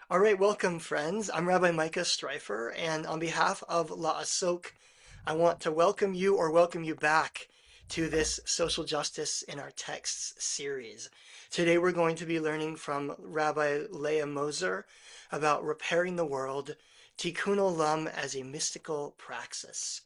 All right, welcome, friends. I'm Rabbi Micah Streifer, and on behalf of Laasok, I want to welcome you back to this Social Justice in Our Texts series. Today we're going to be learning from Rabbi Leiah Moser about repairing the world, Tikkun Olam as a mystical praxis.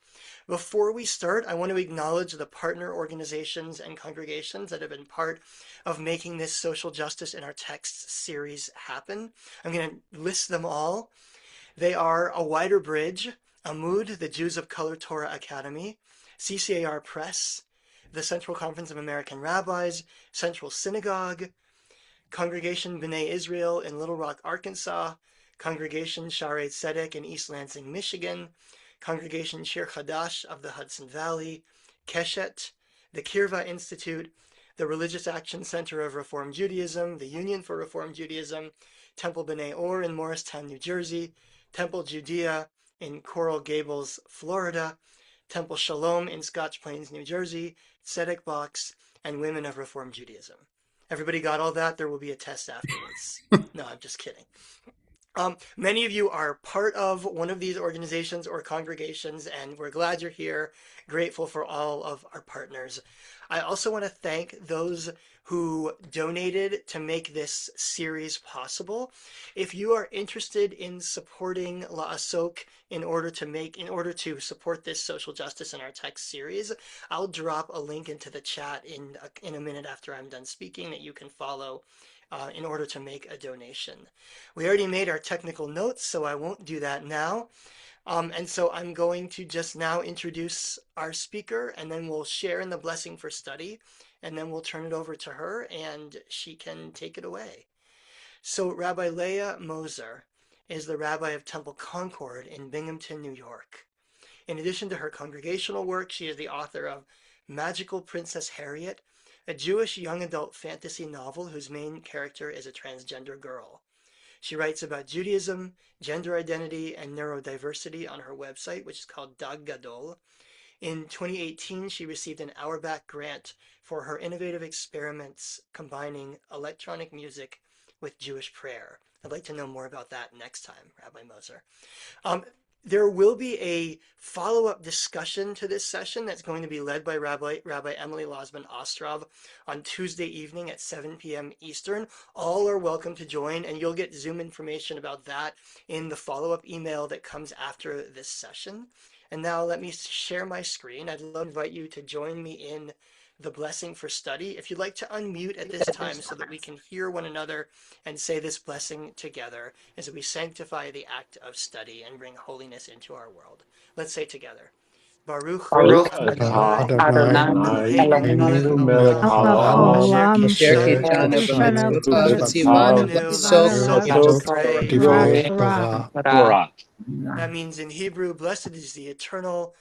Before we start, I want to acknowledge the partner organizations and congregations that have been part of making this Social Justice in Our Texts series happen. I'm going to list them all. They are A Wider Bridge, AMMUD, the Jews of Color Torah Academy, CCAR Press, the Central Conference of American Rabbis, Central Synagogue, Congregation B'nai Israel in Little Rock, Arkansas, Congregation Shaarey Zedek in East Lansing, Michigan, Congregation Shir Chadash of the Hudson Valley, Keshet, the Kirva Institute, the Religious Action Center of Reform Judaism, the Union for Reform Judaism, Temple B'nai Or in Morristown, New Jersey, Temple Judea in Coral Gables, Florida, Temple Sholom in Scotch Plains, New Jersey, Tzedek Box, and Women of Reform Judaism. Everybody got all that? There will be a test afterwards. No, I'm just kidding. Many of you are part of one of these organizations or congregations, and we're glad you're here. Grateful for all of our partners. I also want to thank those who donated to make this series possible. If you are interested in supporting Laasok in order to support this social justice in our text series, I'll drop a link into the chat in a minute after I'm done speaking that you can follow in order to make a donation. We already made our technical notes, so I won't do that now. And so I'm going to just now introduce our speaker, and then we'll share in the blessing for study, and then we'll turn it over to her, and she can take it away. So Rabbi Leiah Moser is the rabbi of Temple Concord in Binghamton, New York. In addition to her congregational work, she is the author of Magical Princess Harriet, a Jewish young adult fantasy novel whose main character is a transgender girl. She writes about Judaism, gender identity, and neurodiversity on her website, which is called Dag Gadol. In 2018, she received an Auerbach grant for her innovative experiments combining electronic music with Jewish prayer. I'd like to know more about that next time, Rabbi Moser. There will be a follow-up discussion to this session that's going to be led by Rabbi Emily Lozman-Ostrov on Tuesday evening at 7 p.m. Eastern. All are welcome to join, and you'll get Zoom information about that in the follow-up email that comes after this session. And now let me share my screen. I'd love to invite you to join me in the blessing for study. If you'd like to unmute at this time so that we can hear one another and say this blessing together as we sanctify the act of study and bring holiness into our world. Let's say together. Baruch Baruch Adonai Adonai Eloheinu melech melech haolam haolam asher asher kitanu kitanu b'mitzvotav v'tzivanu לעשות pray divrei Torah. That means in Hebrew, blessed is the eternal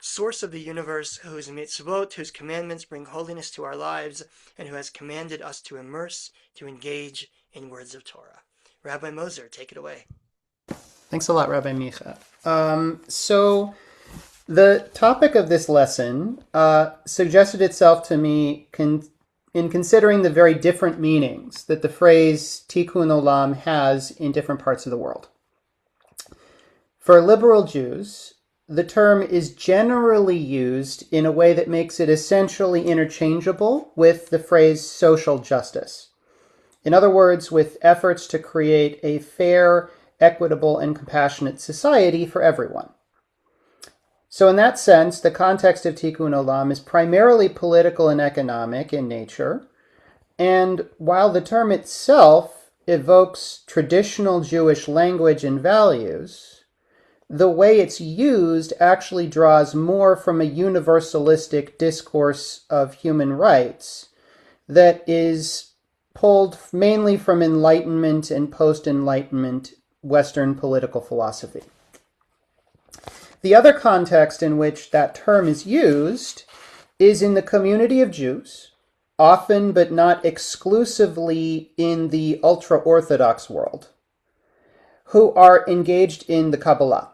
source of the universe, whose mitzvot, whose commandments bring holiness to our lives, and who has commanded us to immerse, to engage in words of Torah. Rabbi Moser, take it away. Thanks a lot, Rabbi Micha. So the topic of this lesson suggested itself to me in considering the very different meanings that the phrase Tikkun Olam has in different parts of the world. For liberal Jews, the term is generally used in a way that makes it essentially interchangeable with the phrase social justice. In other words, with efforts to create a fair, equitable, and compassionate society for everyone. So in that sense, the context of Tikkun Olam is primarily political and economic in nature, and while the term itself evokes traditional Jewish language and values, the way it's used actually draws more from a universalistic discourse of human rights that is pulled mainly from Enlightenment and post-Enlightenment Western political philosophy. The other context in which that term is used is in the community of Jews, often but not exclusively in the ultra-Orthodox world, who are engaged in the Kabbalah,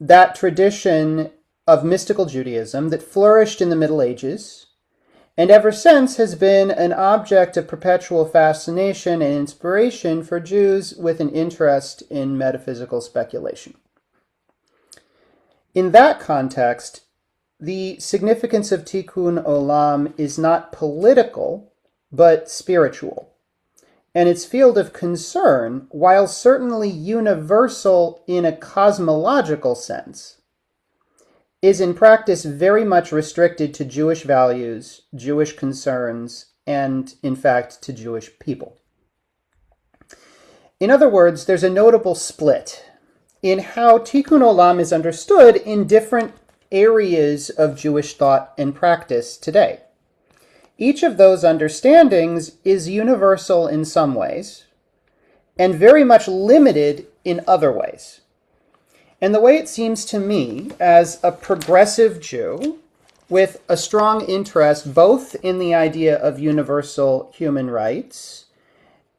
that tradition of mystical Judaism that flourished in the Middle Ages and ever since has been an object of perpetual fascination and inspiration for Jews with an interest in metaphysical speculation. In that context, the significance of Tikkun Olam is not political, but spiritual. And its field of concern, while certainly universal in a cosmological sense, is in practice very much restricted to Jewish values, Jewish concerns, and in fact to Jewish people. In other words, there's a notable split in how Tikkun Olam is understood in different areas of Jewish thought and practice today. Each of those understandings is universal in some ways, and very much limited in other ways. And the way it seems to me, as a progressive Jew, with a strong interest both in the idea of universal human rights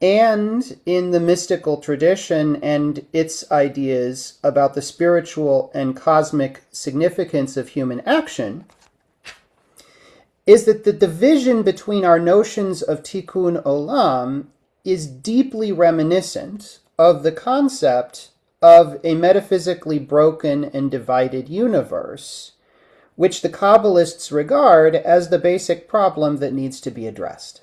and in the mystical tradition and its ideas about the spiritual and cosmic significance of human action, is that the division between our notions of Tikkun Olam is deeply reminiscent of the concept of a metaphysically broken and divided universe, which the Kabbalists regard as the basic problem that needs to be addressed.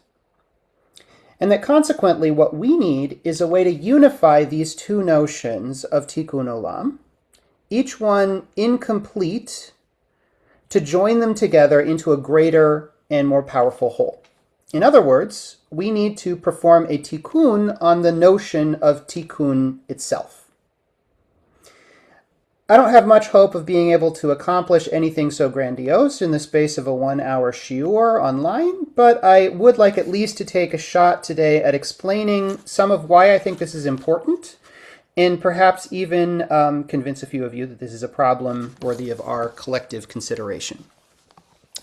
And that consequently what we need is a way to unify these two notions of Tikkun Olam, each one incomplete, to join them together into a greater and more powerful whole. In other words, we need to perform a tikkun on the notion of tikkun itself. I don't have much hope of being able to accomplish anything so grandiose in the space of a 1-hour shiur online, but I would like at least to take a shot today at explaining some of why I think this is important, and perhaps even convince a few of you that this is a problem worthy of our collective consideration.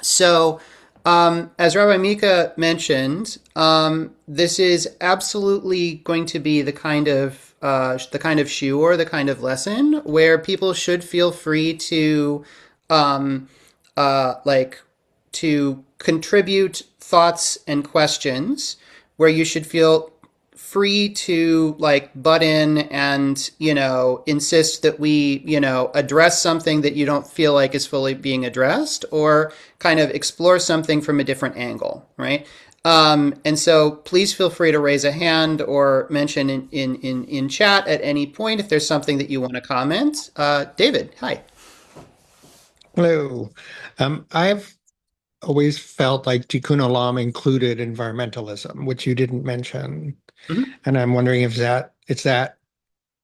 So, as Rabbi Mika mentioned, this is absolutely going to be the kind of shiur, the kind of lesson where people should feel free to to contribute thoughts and questions, where you should feel free to butt in and insist that we address something that you don't feel like is fully being addressed, or kind of explore something from a different angle, right? And so please feel free to raise a hand or mention in chat at any point if there's something that you want to comment. David, hi. Hello. I've always felt like Tikkun Olam included environmentalism, which you didn't mention. Mm-hmm. And I'm wondering if it's that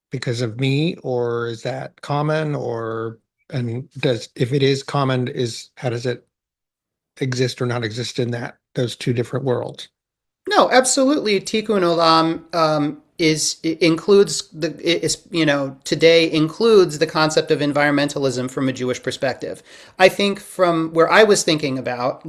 because of me, or is that common, if it is common, how does it exist or not exist in those two different worlds? No, absolutely. Tikkun Olam today includes the concept of environmentalism from a Jewish perspective. I think from where I was thinking about,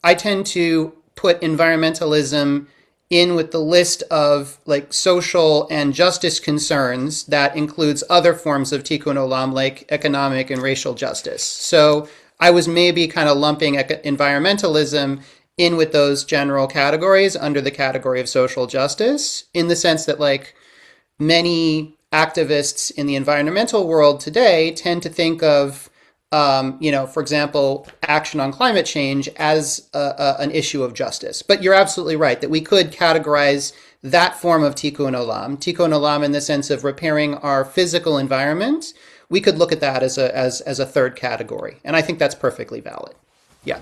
I tend to put environmentalism in with the list of social and justice concerns that includes other forms of Tikkun Olam, like economic and racial justice. So I was maybe kind of lumping environmentalism in with those general categories under the category of social justice, in the sense that many activists in the environmental world today tend to think of, for example, action on climate change as an issue of justice. But you're absolutely right that we could categorize that form of Tikkun Olam in the sense of repairing our physical environment. We could look at that as a third category, and I think that's perfectly valid. Yeah.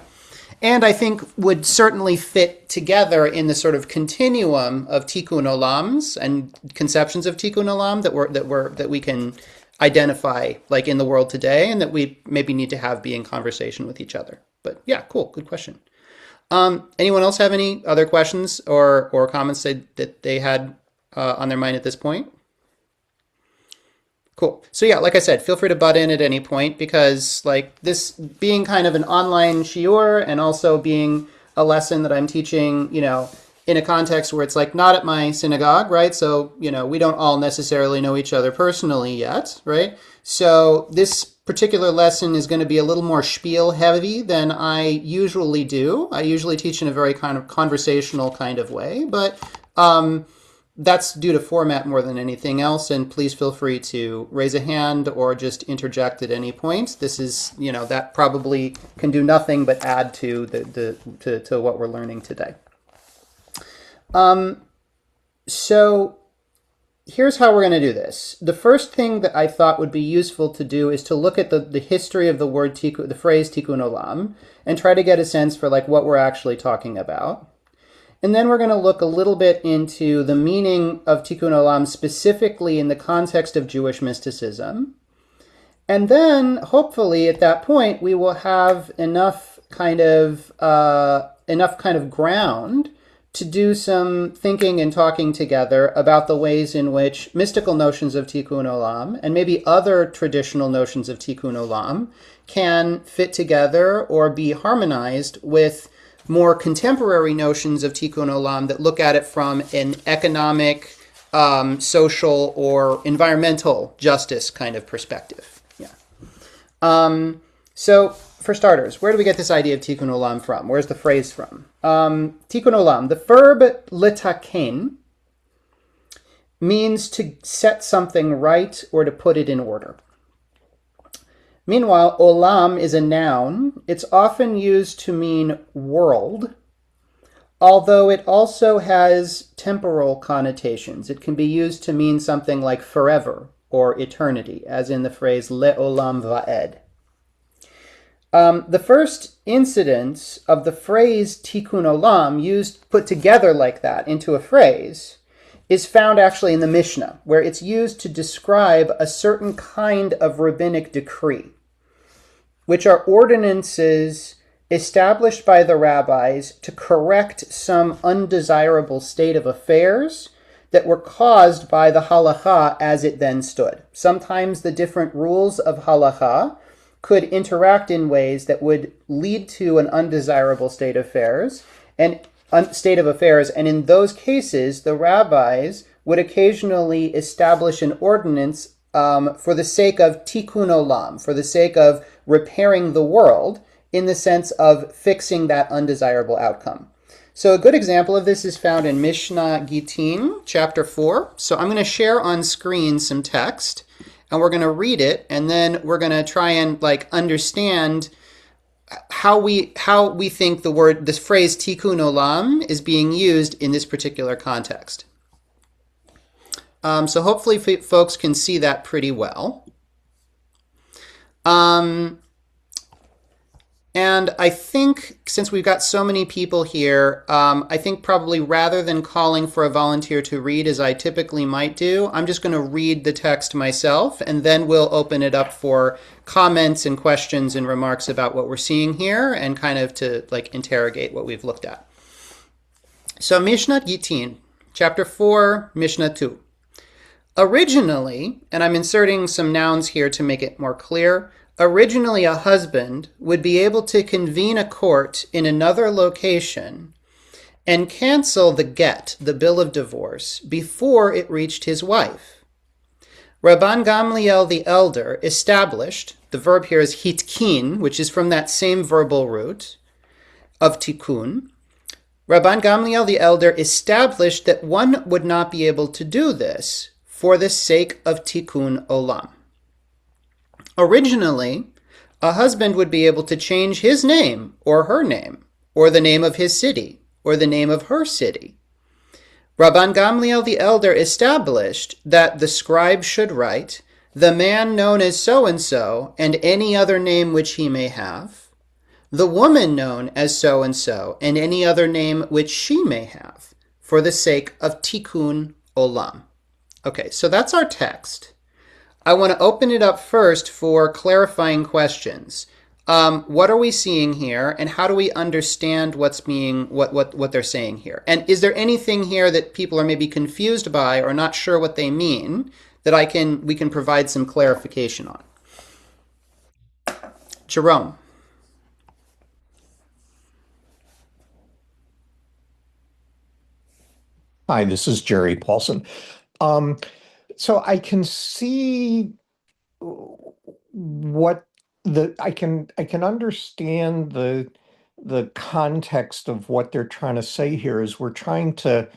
And I think would certainly fit together in the sort of continuum of Tikkun Olams and conceptions of Tikkun Olam that we can identify in the world today, and that we maybe need to have be in conversation with each other. But yeah, cool, good question. Anyone else have any other questions or comments that they had on their mind at this point? Cool. So yeah, like I said, feel free to butt in at any point, because this being kind of an online shiur and also being a lesson that I'm teaching, in a context where it's like not at my synagogue, right? So, we don't all necessarily know each other personally yet, right? So this particular lesson is going to be a little more spiel heavy than I usually do. I usually teach in a very kind of conversational kind of way, but that's due to format more than anything else. And please feel free to raise a hand or just interject at any point. This is, that probably can do nothing but add to to what we're learning today. So here's how we're going to do this. The first thing that I thought would be useful to do is to look at the history of the word the phrase Tikkun Olam, and try to get a sense for like what we're actually talking about. And then we're going to look a little bit into the meaning of Tikkun Olam specifically in the context of Jewish mysticism. And then hopefully at that point we will have enough kind of ground to do some thinking and talking together about the ways in which mystical notions of Tikkun Olam and maybe other traditional notions of Tikkun Olam can fit together or be harmonized with more contemporary notions of Tikkun Olam that look at it from an economic, social, or environmental justice kind of perspective. Yeah. So, for starters, where do we get this idea of Tikkun Olam from? Where's the phrase from? Tikkun Olam, the verb litaken means to set something right or to put it in order. Meanwhile, olam is a noun. It's often used to mean world, although it also has temporal connotations. It can be used to mean something like forever or eternity, as in the phrase le'olam va'ed. The first incidence of the phrase Tikkun Olam put together like that into a phrase is found actually in the Mishnah, where it's used to describe a certain kind of rabbinic decree, which are ordinances established by the rabbis to correct some undesirable state of affairs that were caused by the halacha as it then stood. Sometimes the different rules of halacha could interact in ways that would lead to an undesirable state of affairs, and in those cases, the rabbis would occasionally establish an ordinance for the sake of tikkun olam, for the sake of repairing the world, in the sense of fixing that undesirable outcome. So a good example of this is found in Mishnah Gittin, chapter 4. So I'm going to share on screen some text, and we're going to read it, and then we're going to try and understand how we think this phrase Tikkun Olam is being used in this particular context. So hopefully folks can see that pretty well. And I think since we've got so many people here, I think probably rather than calling for a volunteer to read as I typically might do, I'm just going to read the text myself, and then we'll open it up for comments and questions and remarks about what we're seeing here and kind of to interrogate what we've looked at. So Mishnah Gittin, chapter 4, Mishnah 2. Originally, and I'm inserting some nouns here to make it more clear, originally a husband would be able to convene a court in another location and cancel the get, the bill of divorce, before it reached his wife. Rabban Gamliel the elder established, the verb here is hitkin, which is from that same verbal root of tikkun. Rabban Gamliel the elder established that one would not be able to do this for the sake of tikkun olam. Originally, a husband would be able to change his name or her name, or the name of his city, or the name of her city. Rabban Gamliel the elder established that the scribe should write, the man known as so-and-so, and any other name which he may have, the woman known as so-and-so, and any other name which she may have, for the sake of tikkun olam. Okay, so that's our text. I want to open it up first for clarifying questions. What are we seeing here, and how do we understand what they're saying here? And is there anything here that people are maybe confused by or not sure what they mean that we can provide some clarification on? Jerome. Hi, this is Jerry Paulson. Um, so I can see what I can understand the context of what they're trying to say here is we're trying to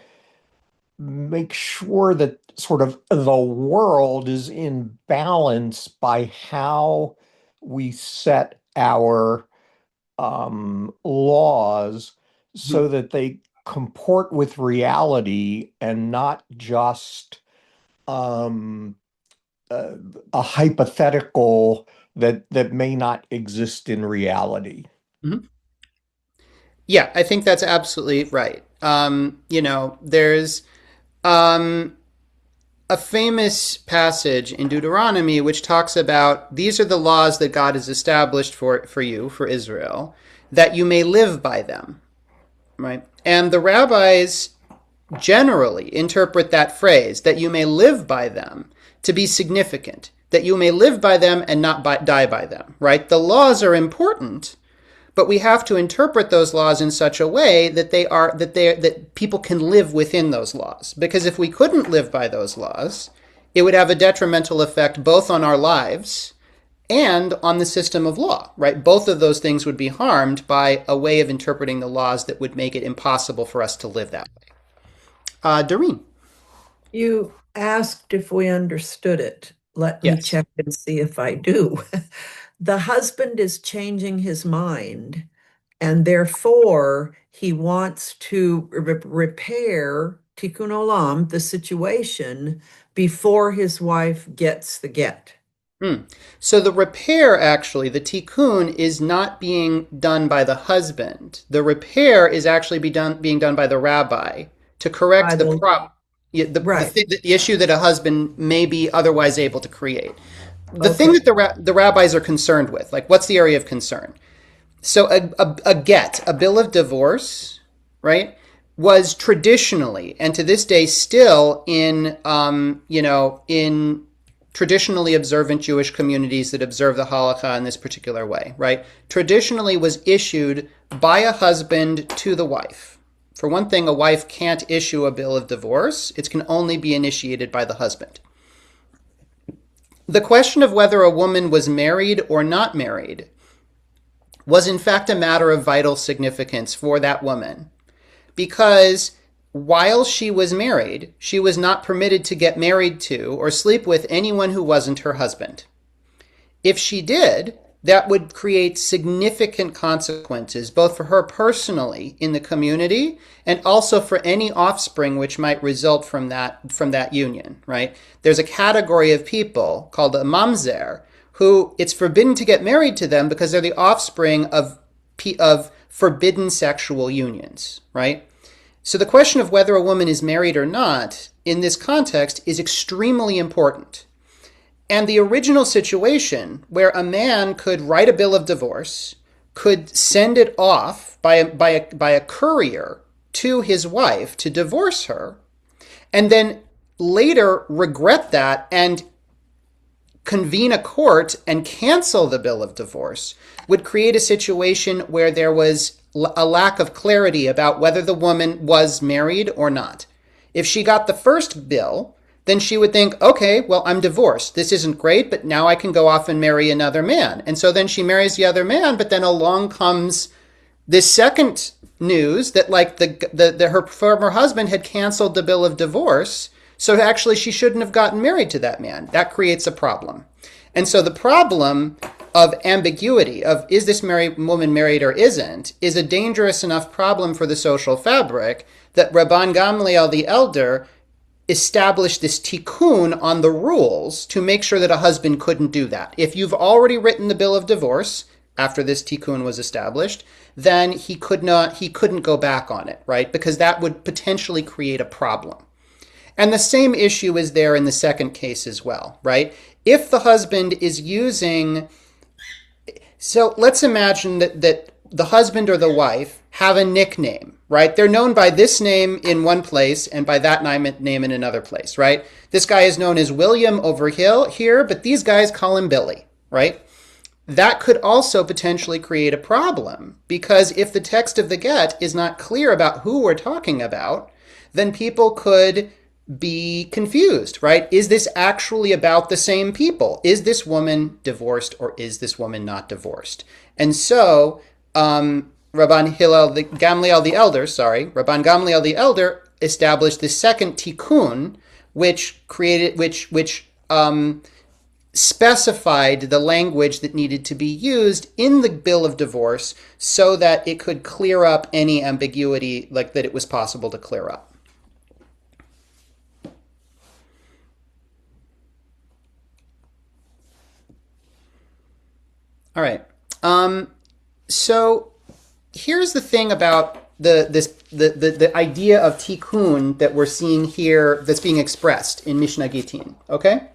make sure that sort of the world is in balance by how we set our laws so Mhm. that they comport with reality and not just um, a, a hypothetical that may not exist in reality. Mhm. Yeah, I think that's absolutely right. There's um, a famous passage in Deuteronomy which talks about these are the laws that God has established for you, for Israel, that you may live by them, right? And the rabbis generally interpret that phrase, that you may live by them, to be significant, that you may live by them and not die by them, right? The laws are important, but we have to interpret those laws in such a way that that people can live within those laws. Because if we couldn't live by those laws, it would have a detrimental effect both on our lives and on the system of law, right? Both of those things would be harmed by a way of interpreting the laws that would make it impossible for us to live that way. Doreen. You asked if we understood it. Let me Yes. check and see if I do. The husband is changing his mind, and therefore he wants to repair Tikkun Olam, the situation, before his wife gets the get. So the repair, actually, the tikkun, is not being done by the husband. The repair is actually being done by the rabbi to By correct the right. the issue that a husband may be otherwise able to create. The thing Okay. that the rabbis are concerned with, like what's the area of concern? So a get, a bill of divorce, right, was traditionally and to this day still in traditionally observant Jewish communities that observe the halakha in this particular way, right? Traditionally was issued by a husband to the wife. For one thing, a wife can't issue a bill of divorce. It can only be initiated by the husband. The question of whether a woman was married or not married was in fact a matter of vital significance for that woman, because while she was married, she was not permitted to get married to or sleep with anyone who wasn't her husband. If she did, that would create significant consequences, both for her personally in the community and also for any offspring which might result from that union, right? There's a category of people called a Moser who it's forbidden to get married to them because they're the offspring of forbidden sexual unions, right? So the question of whether a woman is married or not in this context is extremely important. And the original situation where a man could write a bill of divorce, could send it off by a courier to his wife to divorce her, and then later regret that and convene a court and cancel the bill of divorce would create a situation where there was a lack of clarity about whether the woman was married or not. If she got the first bill, then she would think, okay, well, I'm divorced. This isn't great, but now I can go off and marry another man. And so then she marries the other man, but then along comes this second news that like her former husband had canceled the bill of divorce. So actually she shouldn't have gotten married to that man. That creates a problem. And so the problem of ambiguity, of is this woman married or isn't, is a dangerous enough problem for the social fabric that Rabban Gamliel the elder established this tikkun on the rules to make sure that a husband couldn't do that. If you've already written the bill of divorce after this tikkun was established, then he couldn't go back on it, right? Because that would potentially create a problem. And the same issue is there in the second case as well, right? If the husband is using, so let's imagine that the husband or the wife have a nickname, right? They're known by this name in one place and by that name in another place, right? This guy is known as William over here, but these guys call him Billy, right? That could also potentially create a problem, because if the text of the get is not clear about who we're talking about, then people could be confused, right? Is this actually about the same people? Is this woman divorced or is this woman not divorced? And so Rabban Gamliel the elder established the second tikkun, which specified the language that needed to be used in the bill of divorce so that it could clear up any ambiguity like that it was possible to clear up. All right. So here's the thing about the idea of tikkun that we're seeing here that's being expressed in Mishnah Gittin. Okay?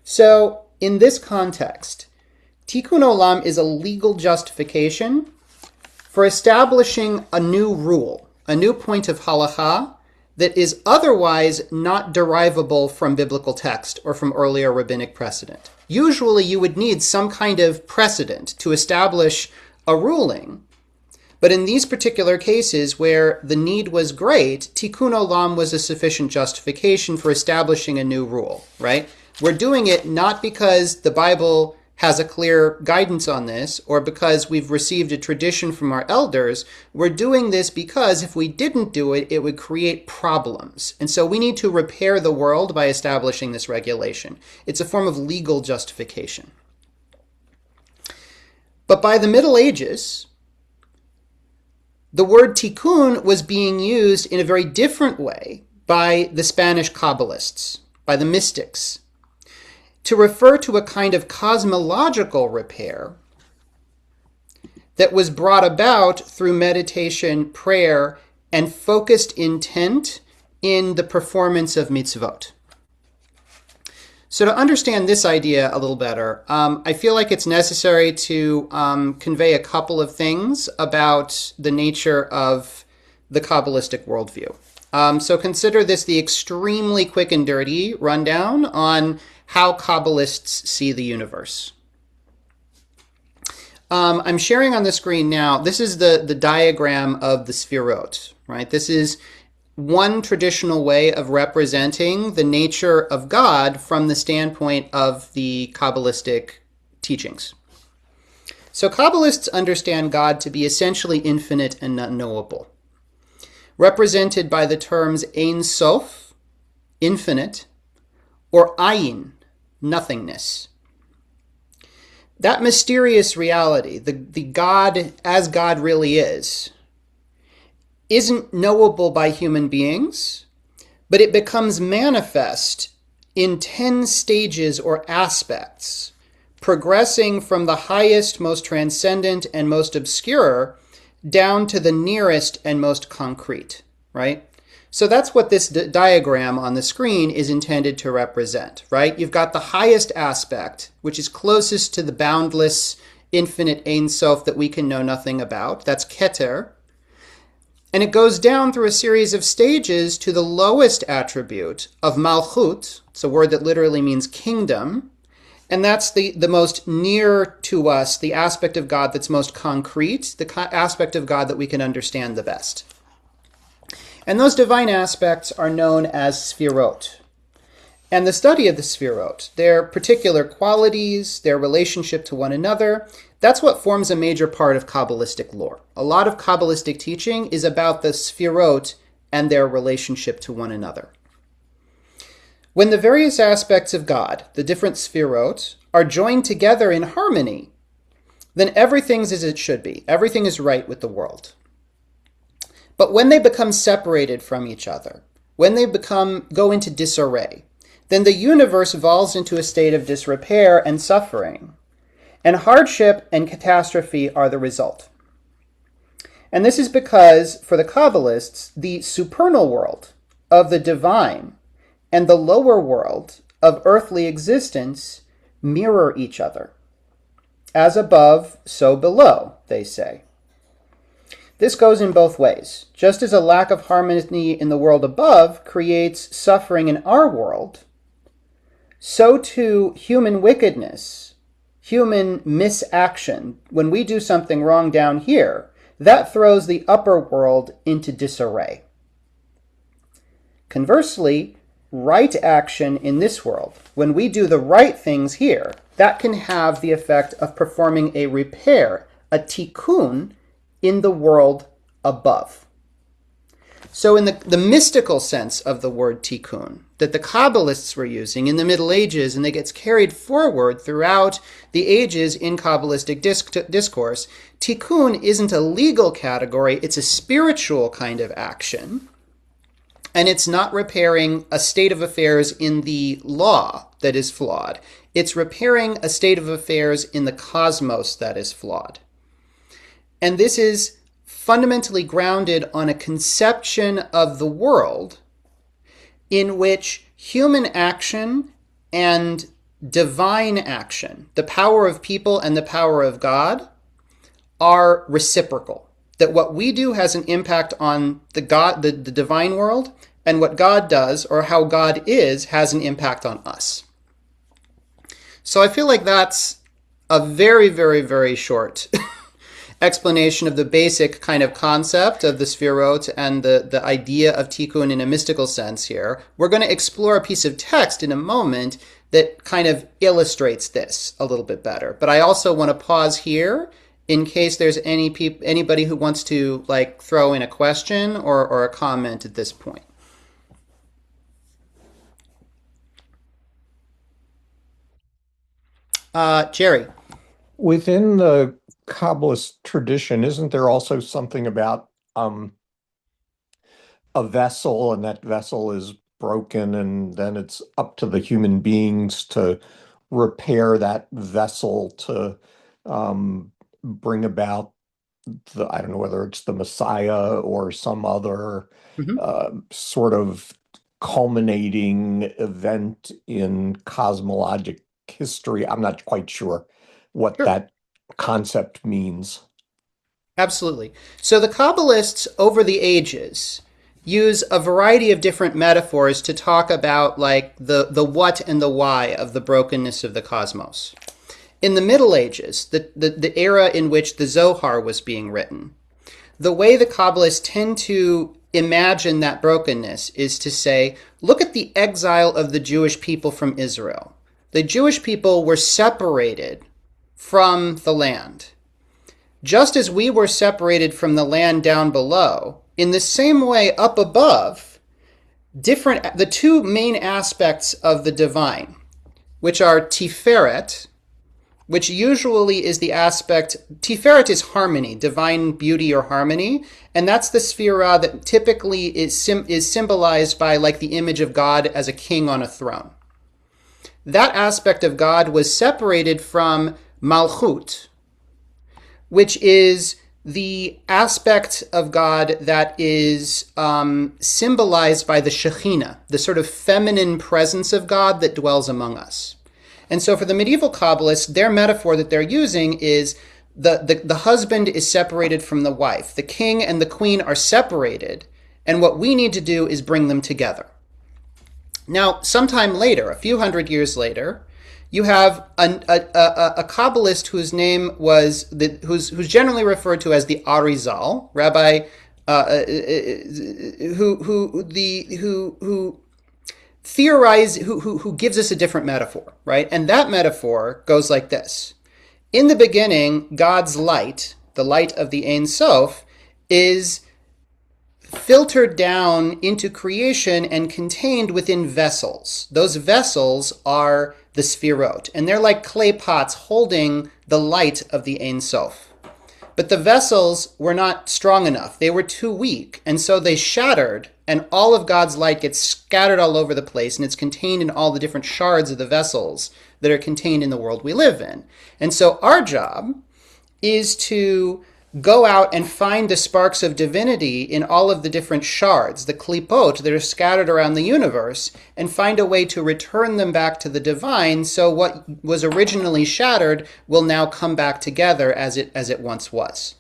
So in this context, Tikkun Olam is a legal justification for establishing a new rule, a new point of halacha that is otherwise not derivable from biblical text or from earlier rabbinic precedent. Usually you would need some kind of precedent to establish a ruling. But in these particular cases where the need was great, Tikkun Olam was a sufficient justification for establishing a new rule, right? We're doing it not because the Bible has a clear guidance on this or because we've received a tradition from our elders. We're doing this because if we didn't do it, it would create problems. And so we need to repair the world by establishing this regulation. It's a form of legal justification. But by the Middle Ages, the word tikkun was being used in a very different way by the Spanish Kabbalists, by the mystics, to refer to a kind of cosmological repair that was brought about through meditation, prayer, and focused intent in the performance of mitzvot. So to understand this idea a little better, I feel like it's necessary to convey a couple of things about the nature of the kabbalistic worldview. So consider this the extremely quick and dirty rundown on how Kabbalists see the universe. I'm sharing on the screen now. This is the diagram of the Sefirot, right? This is one traditional way of representing the nature of God from the standpoint of the Kabbalistic teachings. So Kabbalists understand God to be essentially infinite and unknowable, represented by the terms Ein Sof, infinite, or Ayin, nothingness. That mysterious reality, the God as God really is, isn't knowable by human beings, but it becomes manifest in 10 stages or aspects, progressing from the highest, most transcendent, and most obscure down to the nearest and most concrete, right? So that's what this diagram on the screen is intended to represent, right? You've got the highest aspect, which is closest to the boundless, infinite Ein Sof that we can know nothing about. That's Keter. And it goes down through a series of stages to the lowest attribute of Malchut. It's a word that literally means kingdom. And that's the most near to us, the aspect of God that's most concrete, the aspect of God that we can understand the best. And those divine aspects are known as Sefirot. And the study of the Sefirot, their particular qualities, their relationship to one another, that's what forms a major part of Kabbalistic lore. A lot of Kabbalistic teaching is about the Sefirot and their relationship to one another. When the various aspects of God, the different Sefirot, are joined together in harmony, then everything's as it should be. Everything is right with the world. But when they become separated from each other, when they go into disarray, then the universe falls into a state of disrepair and suffering, and hardship and catastrophe are the result. And this is because, for the Kabbalists, the supernal world of the divine and the lower world of earthly existence mirror each other. As above, so below, they say. This goes in both ways. Just as a lack of harmony in the world above creates suffering in our world, so too human wickedness, human misaction, when we do something wrong down here, that throws the upper world into disarray. Conversely, right action in this world, when we do the right things here, that can have the effect of performing a repair, a tikkun, in the world above. So in the mystical sense of the word tikkun, that the Kabbalists were using in the Middle Ages, and that gets carried forward throughout the ages in Kabbalistic discourse, tikkun isn't a legal category, it's a spiritual kind of action. And it's not repairing a state of affairs in the law that is flawed. It's repairing a state of affairs in the cosmos that is flawed. And this is fundamentally grounded on a conception of the world in which human action and divine action, the power of people and the power of God, are reciprocal. That what we do has an impact on the divine world, and what God does, or how God is, has an impact on us. So I feel like that's a very, very, very short explanation of the basic kind of concept of the Sfirot and the idea of tikkun in a mystical sense here. We're going to explore a piece of text in a moment that kind of illustrates this a little bit better. But I also want to pause here in case there's anybody who wants to throw in a question or a comment at this point. Jerry. Within the Kabbalist tradition, isn't there also something about a vessel, and that vessel is broken, and then it's up to the human beings to repair that vessel to bring about I don't know whether it's the Messiah or some other sort of culminating event in cosmologic history? I'm not quite sure what that concept means. Absolutely. So the Kabbalists over the ages use a variety of different metaphors to talk about the what and the why of the brokenness of the cosmos. In the Middle Ages, the era in which the Zohar was being written, the way the Kabbalists tend to imagine that brokenness is to say, look at the exile of the Jewish people from Israel. The Jewish people were separated from the land. Just as we were separated from the land down below, in the same way up above, the two main aspects of the divine, which are Tiferet, which usually is the aspect, Tiferet is harmony, divine beauty or harmony, and that's the sphera that typically is symbolized by the image of God as a king on a throne. That aspect of God was separated from Malchut, which is the aspect of God that is symbolized by the Shekhinah, the sort of feminine presence of God that dwells among us. And so for the medieval Kabbalists, their metaphor that they're using is the husband is separated from the wife. The king and the queen are separated, and what we need to do is bring them together. Now, sometime later, a few hundred years later, you have a Kabbalist whose name was who's generally referred to as the Arizal, Rabbi, who theorize, who gives us a different metaphor, right? And that metaphor goes like this: in the beginning, God's light, the light of the Ein Sof, is filtered down into creation and contained within vessels. Those vessels are the Sfirot, and they're like clay pots holding the light of the Ein Sof. But the vessels were not strong enough. They were too weak, and so they shattered, and all of God's light gets scattered all over the place, and it's contained in all the different shards of the vessels that are contained in the world we live in. And so our job is to go out and find the sparks of divinity in all of the different shards, the klipot that are scattered around the universe, and find a way to return them back to the divine, so what was originally shattered will now come back together as it once was.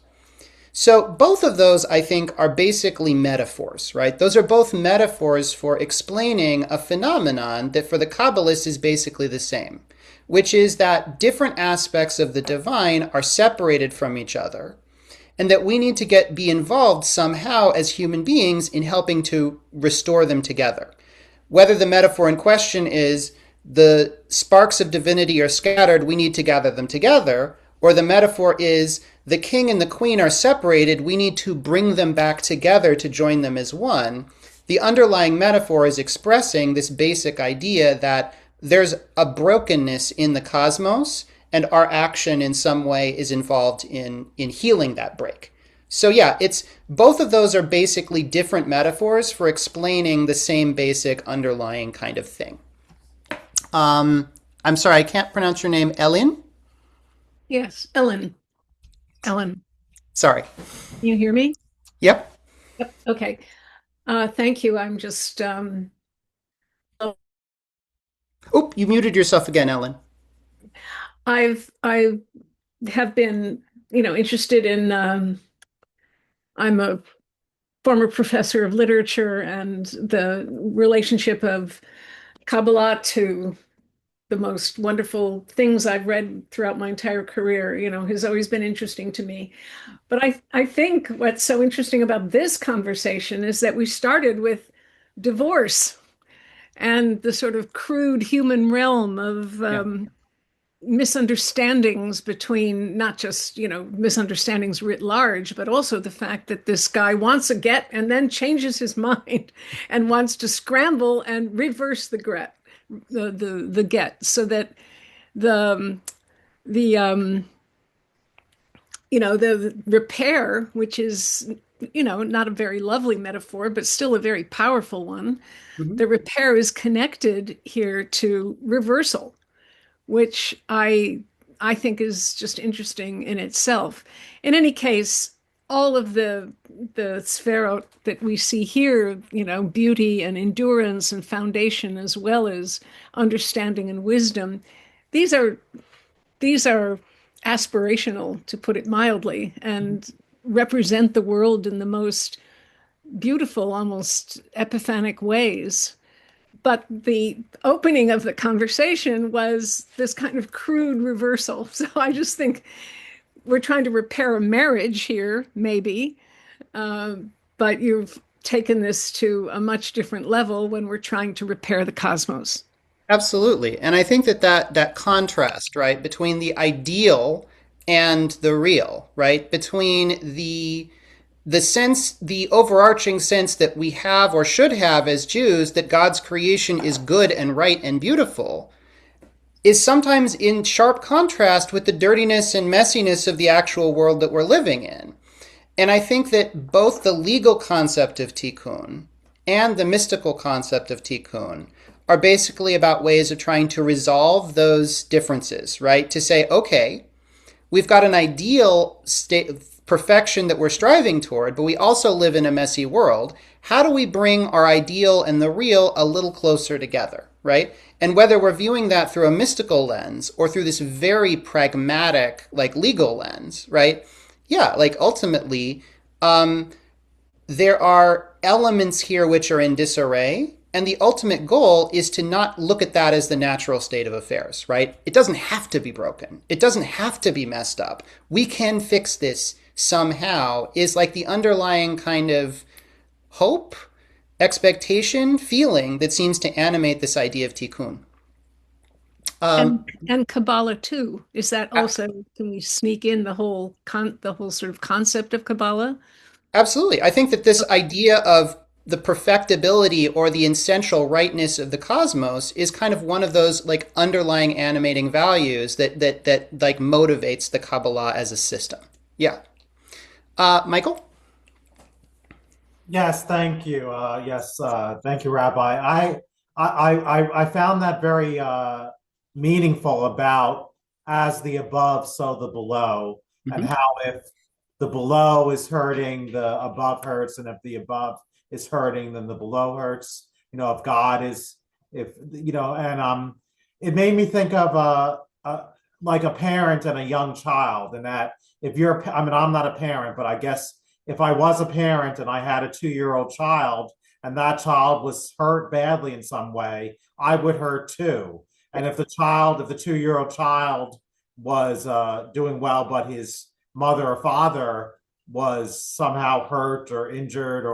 So both of those, I think, are basically metaphors, right? Those are both metaphors for explaining a phenomenon that for the Kabbalists is basically the same, which is that different aspects of the divine are separated from each other. and that we need to be involved somehow as human beings in helping to restore them together. Whether the metaphor in question is the sparks of divinity are scattered, we need to gather them together, or the metaphor is the king and the queen are separated, we need to bring them back together to join them as one. The underlying metaphor is expressing this basic idea that there's a brokenness in the cosmos, and our action in some way is involved in healing that break. So yeah, it's both of those are basically different metaphors for explaining the same basic underlying kind of thing. I'm sorry, I can't pronounce your name. Ellen? Yes, Ellen. Ellen. Sorry. Can you hear me? Yep. Yep. Okay. Thank you. I'm just Oop, you muted yourself again, Ellen. I have been, interested in I'm a former professor of literature, and the relationship of Kabbalah to the most wonderful things I've read throughout my entire career, has always been interesting to me. But I think what's so interesting about this conversation is that we started with divorce and the sort of crude human realm of misunderstandings between not just, misunderstandings writ large, but also the fact that this guy wants a get and then changes his mind and wants to scramble and reverse the get, so that the repair, which is, not a very lovely metaphor, but still a very powerful one. Mm-hmm. The repair is connected here to reversal, which I think is just interesting in itself. In any case, all of the sferot that we see here, beauty and endurance and foundation, as well as understanding and wisdom, these are aspirational, to put it mildly, and represent the world in the most beautiful, almost epiphanic ways. But the opening of the conversation was this kind of crude reversal. So I just think we're trying to repair a marriage here, maybe, but you've taken this to a much different level when we're trying to repair the cosmos. Absolutely. And I think that contrast, right, between the ideal and the real, right, between the sense, the overarching sense that we have or should have as Jews, that God's creation is good and right and beautiful, is sometimes in sharp contrast with the dirtiness and messiness of the actual world that we're living in. And I think that both the legal concept of tikkun and the mystical concept of tikkun are basically about ways of trying to resolve those differences, right? To say, okay, we've got an ideal state of perfection that we're striving toward, but we also live in a messy world. How do we bring our ideal and the real a little closer together, right? And whether we're viewing that through a mystical lens or through this very pragmatic, like legal lens, right? Yeah, like ultimately, there are elements here which are in disarray, and the ultimate goal is to not look at that as the natural state of affairs, right? It doesn't have to be broken. It doesn't have to be messed up. We can fix this somehow, is like the underlying kind of hope, expectation, feeling that seems to animate this idea of tikkun. And Kabbalah too. Is that also, can we sneak in the whole sort of concept of Kabbalah? Absolutely. I think that this idea of the perfectibility or the essential rightness of the cosmos is kind of one of those like underlying animating values that like motivates the Kabbalah as a system. Yeah. Michael? Yes, thank you. Thank you, Rabbi. I found that very meaningful about as the above, so the below, mm-hmm. and how if the below is hurting, the above hurts, and if the above is hurting, then the below hurts. If God is, it made me think of like a parent and a young child, and that if you're, I'm not a parent, but I guess if I was a parent and I had a 2-year-old child and that child was hurt badly in some way, I would hurt too. And if the 2-year-old child was doing well, but his mother or father was somehow hurt or injured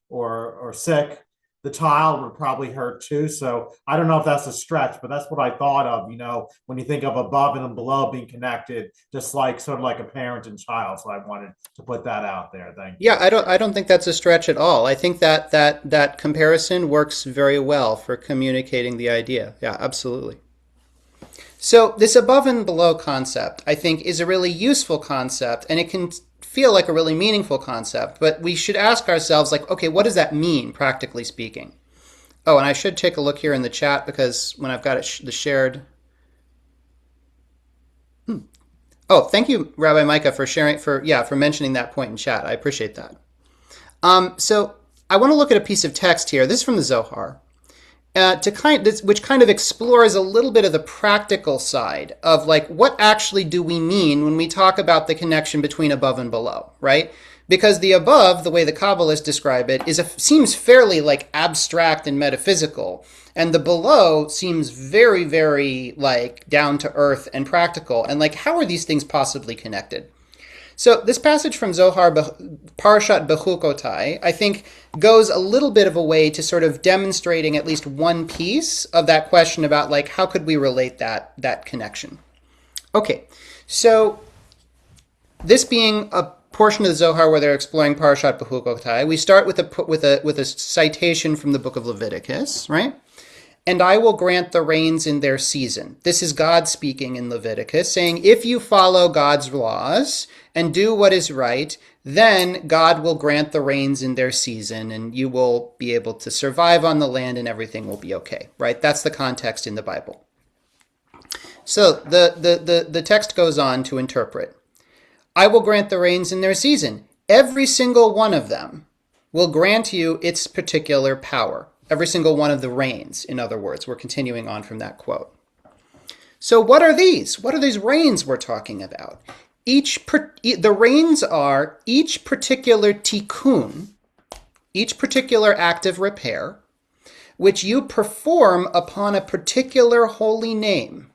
or sick, the child would probably hurt too. So I don't know if that's a stretch, but that's what I thought of, when you think of above and below being connected, just like sort of like a parent and child. So I wanted to put that out there. Thank you. Yeah, I don't think that's a stretch at all. I think that comparison works very well for communicating the idea. Yeah, absolutely. So this above and below concept, I think, is a really useful concept, and it can feel like a really meaningful concept, but we should ask ourselves, like, okay, what does that mean, practically speaking? Oh, and I should take a look here in the chat, because when I've got it the shared... Oh, thank you, Rabbi Micah, for sharing, for mentioning that point in chat. I appreciate that. So I want to look at a piece of text here. This is from the Zohar, which kind of explores a little bit of the practical side of, like, what actually do we mean when we talk about the connection between above and below, right? Because the above, the way the Kabbalists describe it, seems fairly, like, abstract and metaphysical, and the below seems very, very, like, down to earth and practical. And, like, how are these things possibly connected? So this passage from Zohar, Parashat Bechukotai, I think goes a little bit of a way to sort of demonstrating at least one piece of that question about, like, how could we relate that connection? Okay, so this being a portion of the Zohar where they're exploring Parashat Bechukotai, we start with a citation from the book of Leviticus, right? And I will grant the rains in their season. This is God speaking in Leviticus, saying, if you follow God's laws and do what is right, then God will grant the rains in their season, and you will be able to survive on the land, and everything will be okay, right? That's the context in the Bible. So the text goes on to interpret, I will grant the rains in their season. Every single one of them will grant you its particular power. Every single one of the rains, in other words. We're continuing on from that quote. So what are these? What are these rains we're talking about? The rains are each particular tikkun, each particular act of repair, which you perform upon a particular holy name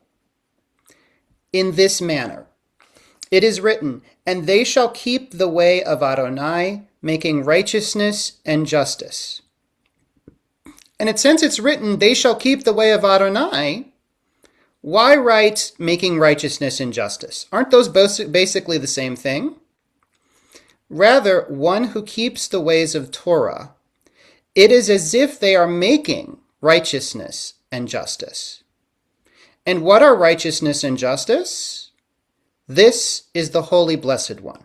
in this manner. It is written, and they shall keep the way of Adonai, making righteousness and justice. And since it's written, they shall keep the way of Adonai, why write making righteousness and justice? Aren't those basically the same thing? Rather, one who keeps the ways of Torah, it is as if they are making righteousness and justice. And what are righteousness and justice? This is the Holy Blessed One.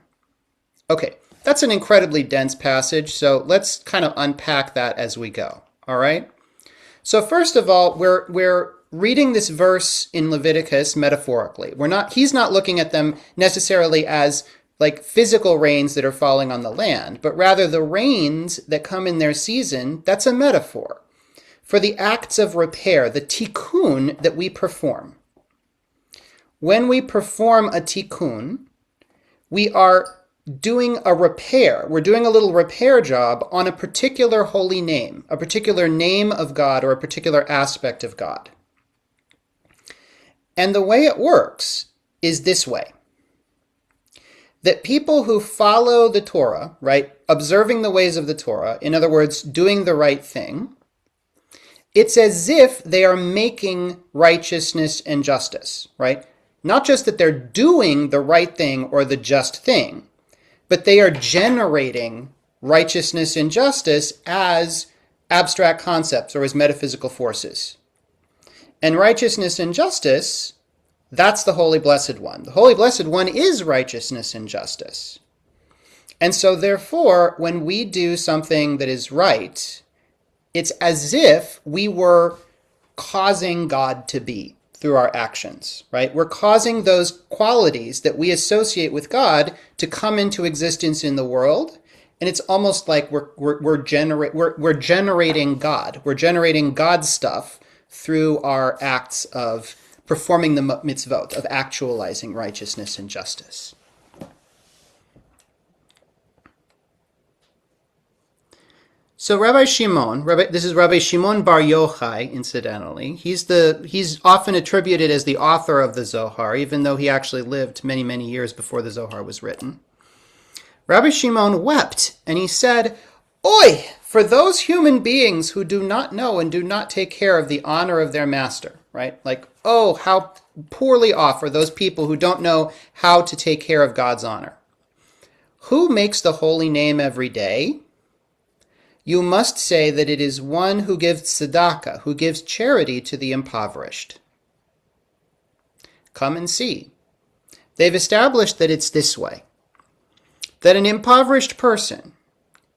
Okay, that's an incredibly dense passage, so let's kind of unpack that as we go. All right. So first of all, we're reading this verse in Leviticus metaphorically. He's not looking at them necessarily as like physical rains that are falling on the land, but rather the rains that come in their season. That's a metaphor for the acts of repair, the tikkun that we perform. When we perform a tikkun, we are doing a repair. We're doing a little repair job on a particular holy name, a particular name of God or a particular aspect of God. And the way it works is this way. That people who follow the Torah, right, observing the ways of the Torah, in other words, doing the right thing, it's as if they are making righteousness and justice, right? Not just that they're doing the right thing or the just thing, but they are generating righteousness and justice as abstract concepts or as metaphysical forces. And righteousness and justice, that's the Holy Blessed One. The Holy Blessed One is righteousness and justice. And so therefore, when we do something that is right, it's as if we were causing God to be through our actions, right? We're causing those qualities that we associate with God to come into existence in the world. And it's almost like we're generating God. We're generating God stuff through our acts of performing the mitzvot, of actualizing righteousness and justice. So Rabbi Shimon, this is Rabbi Shimon Bar Yochai, incidentally. He's often attributed as the author of the Zohar, even though he actually lived many, many years before the Zohar was written. Rabbi Shimon wept, and he said, Oi, for those human beings who do not know and do not take care of the honor of their master, right? Like, oh, how poorly off are those people who don't know how to take care of God's honor. Who makes the holy name every day? You must say that it is one who gives tzedakah, who gives charity to the impoverished. Come and see. They've established that it's this way, that an impoverished person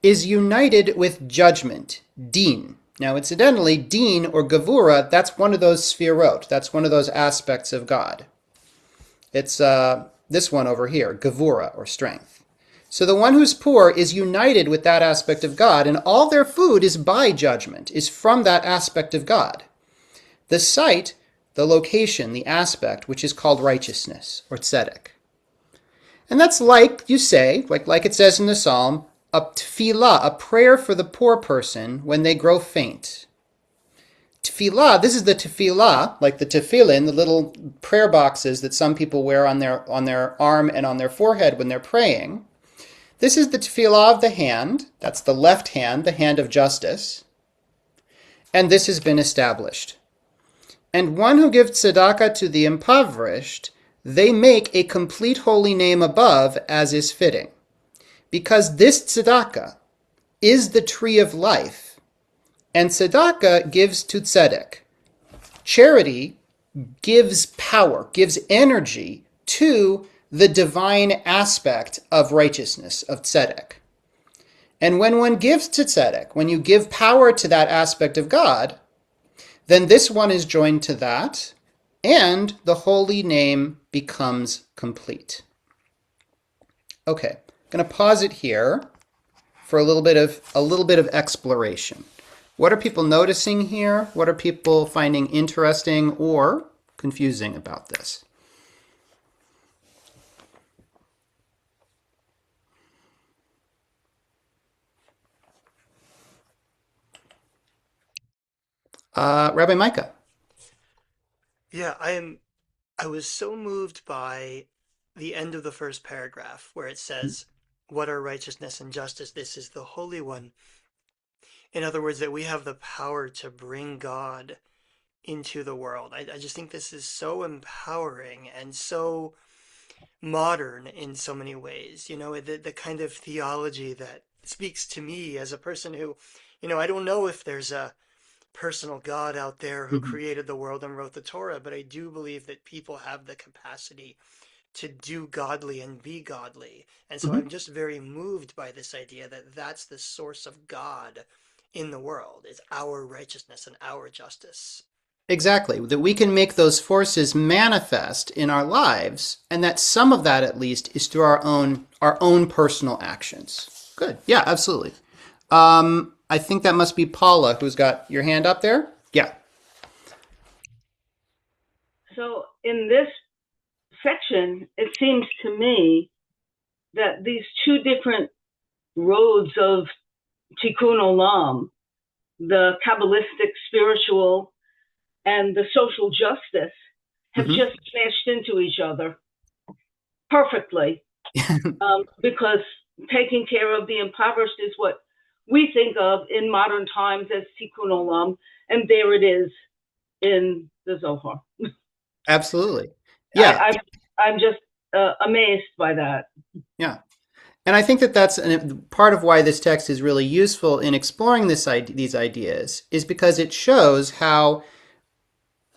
is united with judgment, din. Now, incidentally, din or gevura, that's one of those sfirot. That's one of those aspects of God. It's this one over here, gevura or strength. So the one who's poor is united with that aspect of God, and all their food is by judgment, is from that aspect of God. The site, the location, the aspect, which is called righteousness or tzedek. And that's like you say, like it says in the Psalm, a tefillah, a prayer for the poor person when they grow faint. Tefillah, this is the tefillah, like the tefillin, the little prayer boxes that some people wear on their arm and on their forehead when they're praying. This is the tefillah of the hand. That's the left hand, the hand of justice. And this has been established. And one who gives tzedakah to the impoverished, they make a complete holy name above, as is fitting. Because this tzedakah is the tree of life, and tzedakah gives to tzedek. Charity gives power, gives energy to the divine aspect of righteousness, of tzedek. And when one gives to tzedek, when you give power to that aspect of God, then this one is joined to that, and the holy name becomes complete. Okay, I'm going to pause it here for a little bit of exploration. What are people noticing here? What are people finding interesting or confusing about this? Rabbi Micah. Yeah, I was so moved by the end of the first paragraph where it says, "What are righteousness and justice? This is the Holy One." In other words, that we have the power to bring God into the world. I just think this is so empowering and so modern in so many ways. The kind of theology that speaks to me as a person who, I don't know if there's a personal God out there who created the world and wrote the Torah, but I do believe that people have the capacity to do godly and be godly. And so I'm just very moved by this idea that that's the source of God in the world, is our righteousness and our justice. Exactly, that we can make those forces manifest in our lives, and that some of that, at least, is through our own personal actions. Good. Yeah, absolutely. I think that must be Paula, who's got your hand up there. Yeah. So in this section, it seems to me that these two different roads of Tikkun Olam, the kabbalistic spiritual and the social justice, have just smashed into each other perfectly. Because taking care of the impoverished is what we think of in modern times as Tikkun Olam, and there it is in the Zohar. Absolutely. Yeah. I'm just amazed by that. Yeah. And I think that that's part of why this text is really useful in exploring these ideas, is because it shows how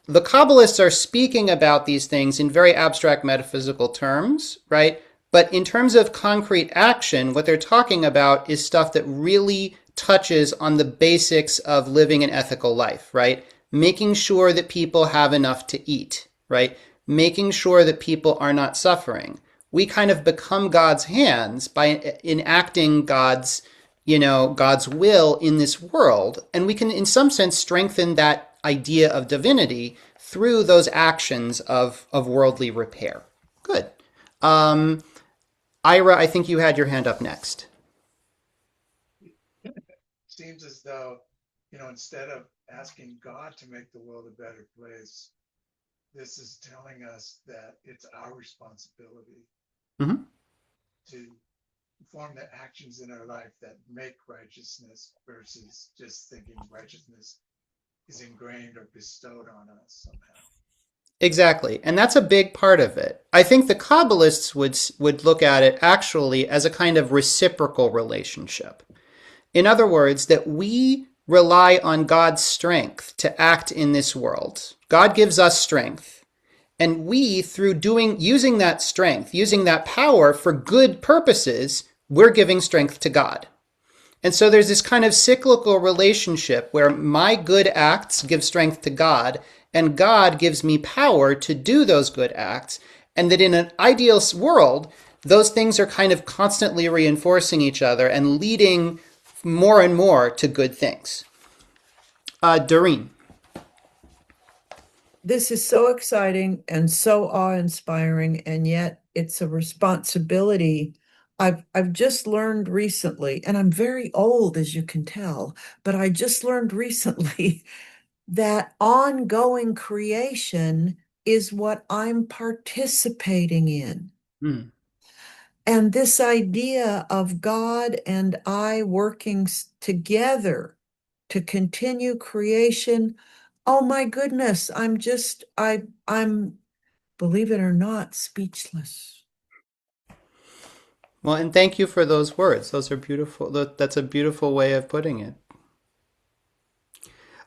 the Kabbalists are speaking about these things in very abstract metaphysical terms, right? But in terms of concrete action, what they're talking about is stuff that really touches on the basics of living an ethical life, right? Making sure that people have enough to eat, right? Making sure that people are not suffering. We kind of become God's hands by enacting God's will in this world. And we can, in some sense, strengthen that idea of divinity through those actions of worldly repair. Good. Ira, I think you had your hand up next. Seems as though, instead of asking God to make the world a better place, this is telling us that it's our responsibility to perform the actions in our life that make righteousness versus just thinking righteousness is ingrained or bestowed on us somehow. Exactly. And that's a big part of it. I think the Kabbalists would look at it actually as a kind of reciprocal relationship. In other words, that we rely on God's strength to act in this world. God gives us strength. And we, through using that strength, using that power for good purposes, we're giving strength to God. And so there's this kind of cyclical relationship where my good acts give strength to God, and God gives me power to do those good acts, and that in an ideal world, those things are kind of constantly reinforcing each other and leading more and more to good things. Doreen. This is so exciting and so awe-inspiring, and yet it's a responsibility. I've just learned recently, and I'm very old, as you can tell, but I just learned recently that ongoing creation is what I'm participating in. And this idea of God and I working together to continue creation, oh my goodness, I'm believe it or not, speechless. Well, and thank you for those words. Those are beautiful. That's a beautiful way of putting it.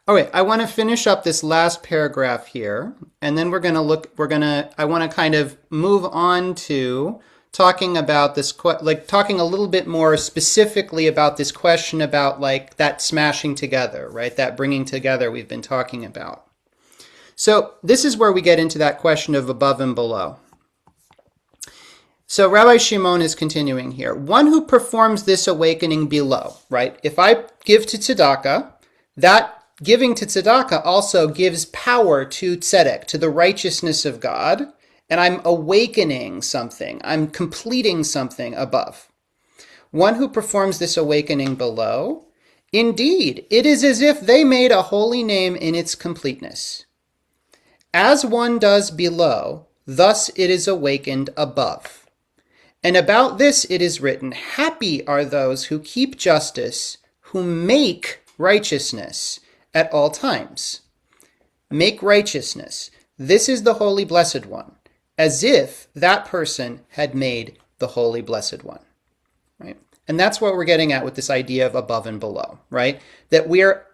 All right, I want to finish up this last paragraph here, and then I want to kind of move on to talking about this, talking a little bit more specifically about this question about like that smashing together, right? That bringing together we've been talking about. So this is where we get into that question of above and below. So Rabbi Shimon is continuing here. One who performs this awakening below, right? If I give to tzedakah, that giving to tzedakah also gives power to tzedek, to the righteousness of God, and I'm awakening something. I'm completing something above. One who performs this awakening below, indeed, it is as if they made a holy name in its completeness. As one does below, thus it is awakened above. And about this it is written, happy are those who keep justice, who make righteousness at all times. Make righteousness. This is the holy blessed one, as if that person had made the holy blessed one, right? And that's what we're getting at with this idea of above and below, right? That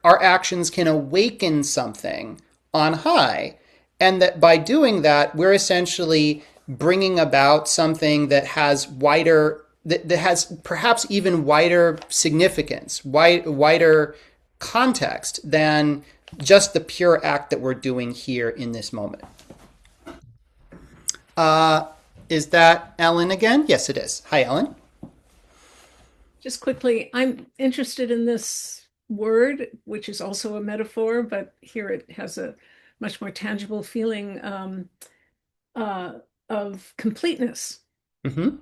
our actions can awaken something on high, and that by doing that, we're essentially bringing about something that has that has perhaps even wider significance, wider context than just the pure act that we're doing here in this moment. Is that Ellen again? Yes, it is. Hi, Ellen. Just quickly, I'm interested in this word, which is also a metaphor, but here it has a much more tangible feeling of completeness. Mm-hmm.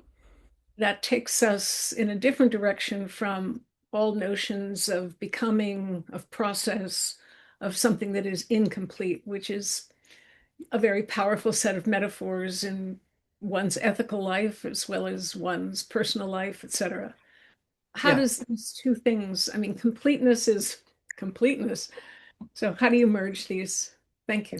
That takes us in a different direction from all notions of becoming, of process, of something that is incomplete, which is a very powerful set of metaphors in one's ethical life as well as one's personal life, etc. How does these two things, I mean, completeness is completeness. So how do you merge these? Thank you.